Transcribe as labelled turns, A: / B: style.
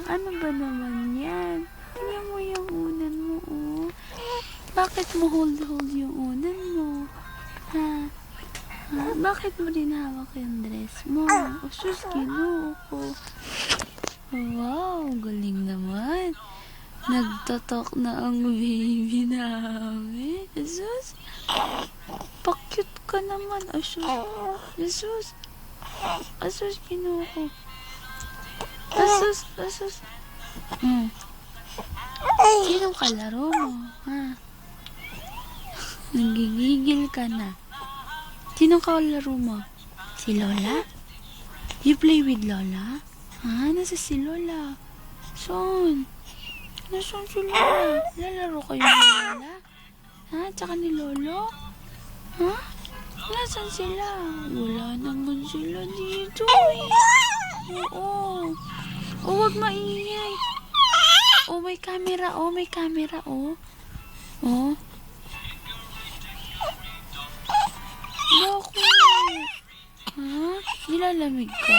A: Ano ba naman yan? Tingnan mo yung unan mo, oh. Bakit mo hold yung unan mo? Ha? Bakit mo din hawak yung dress mo? O sus, kinuha ko. Wow, galing naman. Nagtatak na ang baby namin. Sus, pa-cute ka naman. Asus, asus, asus, kinuha ko. Asus. Sinong kalaro mo? Ha? Nagigigil ka na. Sinong kalaro mo? Si Lola? You play with Lola? Ha? Nasa si Lola? Saan? Nasaan si Lola? Lalaro kayo ni Lola? Ha? Tsaka ni Lolo? Ha? Nasaan sila? Wala naman sila dito eh. Oo. Oh, wag maingay. Oh, may camera. Oh, may camera. Oh. Oh. Bakit? Ha? Nilalamig ka?